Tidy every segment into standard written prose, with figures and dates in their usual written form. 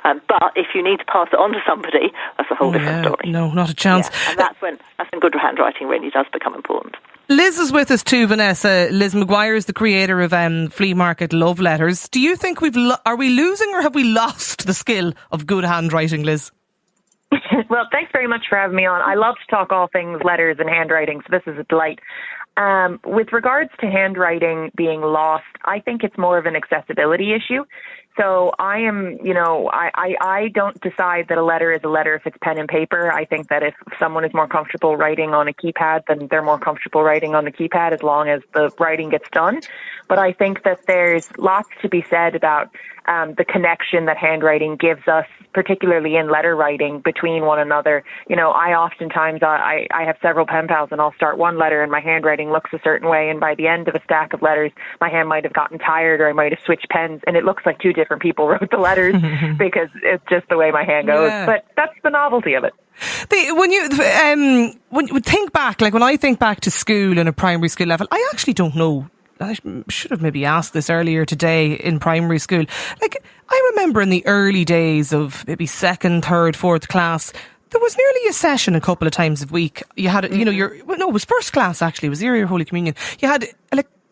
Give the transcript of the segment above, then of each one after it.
But if you need to pass it on to somebody, that's a whole different story. No, not a chance. Yeah, and that's when good handwriting really does become important. Liz is with us too, Vanessa. Liz McGuire is the creator of Flea Market Love Letters. Do you think are we losing or have we lost the skill of good handwriting, Liz? Well, thanks very much for having me on. I love to talk all things letters and handwriting, so this is a delight. With regards to handwriting being lost, I think it's more of an accessibility issue. So I don't decide that a letter is a letter if it's pen and paper. I think that if someone is more comfortable writing on a keypad, then they're more comfortable writing on the keypad as long as the writing gets done. But I think that there's lots to be said about the connection that handwriting gives us, particularly in letter writing, between one another. I oftentimes, I have several pen pals, and I'll start one letter and my handwriting looks a certain way, and by the end of a stack of letters, my hand might have gotten tired, or I might have switched pens, and it looks like two different people wrote the letters because it's just the way my hand goes. Yeah. But that's the novelty of it. When you think back, like when I think back to school in a primary school level, I actually don't know. I should have maybe asked this earlier today in primary school. Like, I remember in the early days of maybe second, third, fourth class, there was nearly a session a couple of times a week. You had, it was first class actually, it was the area of Holy Communion. You had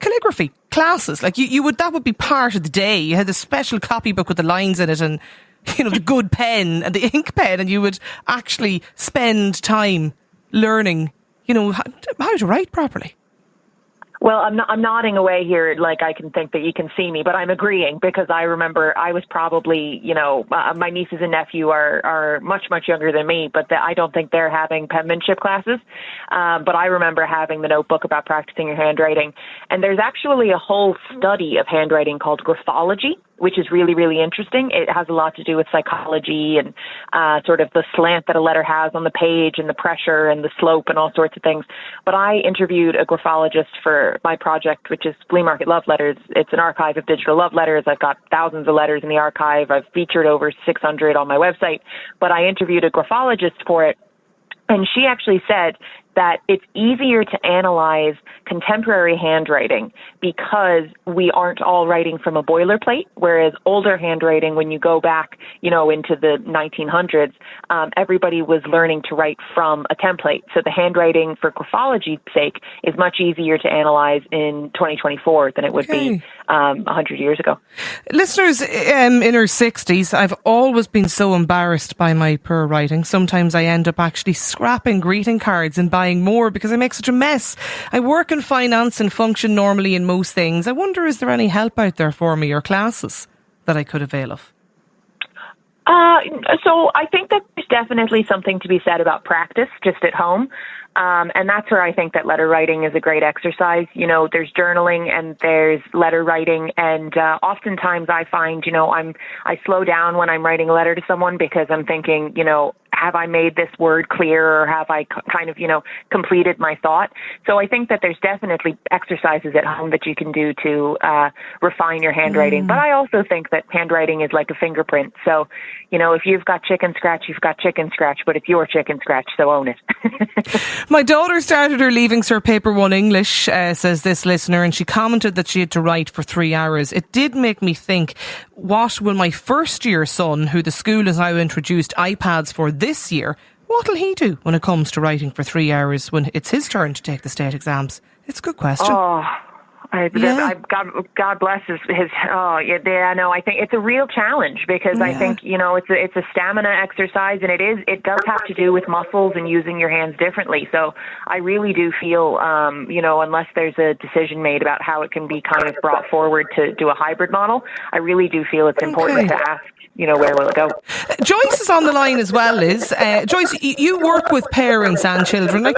calligraphy classes. Like that would be part of the day. You had a special copybook with the lines in it and, the good pen and the ink pen, and you would actually spend time learning, how to write properly. Well, I'm nodding away here like I can think that you can see me, but I'm agreeing because I remember I was probably, my nieces and nephew are much, much younger than me, but I don't think they're having penmanship classes. But I remember having the notebook about practicing your handwriting. And there's actually a whole study of handwriting called graphology, which is really, really interesting. It has a lot to do with psychology and sort of the slant that a letter has on the page and the pressure and the slope and all sorts of things. But I interviewed a graphologist for my project, which is Flea Market Love Letters. It's an archive of digital love letters. I've got thousands of letters in the archive. I've featured over 600 on my website. But I interviewed a graphologist for it, and she actually said that it's easier to analyze contemporary handwriting because we aren't all writing from a boilerplate, whereas older handwriting, when you go back, into the 1900s, everybody was learning to write from a template. So the handwriting, for graphology's sake, is much easier to analyze in 2024 than it would be 100 years ago. Listeners in her 60s, I've always been so embarrassed by my poor writing. Sometimes I end up actually scrapping greeting cards and buying more because I make such a mess. I work in finance and function normally in most things. I wonder, is there any help out there for me or classes that I could avail of? So I think that there's definitely something to be said about practice just at home. And that's where I think that letter writing is a great exercise. There's journaling and there's letter writing. And oftentimes I find, I slow down when I'm writing a letter to someone because I'm thinking, have I made this word clear, or have I kind of, completed my thought? So I think that there's definitely exercises at home that you can do to refine your handwriting. But I also think that handwriting is like a fingerprint. So, if you've got chicken scratch, you've got chicken scratch, but it's your chicken scratch, so own it. My daughter started her Leaving Cert Paper 1 English, says this listener, and she commented that she had to write for 3 hours. It did make me think, what will my first year son, who the school has now introduced iPads for this year, what will he do when it comes to writing for 3 hours when it's his turn to take the state exams? It's a good question. God bless his. I think it's a real challenge because I think it's a stamina exercise, and it does have to do with muscles and using your hands differently. So I really do feel unless there's a decision made about how it can be kind of brought forward to do a hybrid model, I really do feel it's important to ask, where will it go? Joyce is on the line as well, Liz. Joyce, you work with parents and children.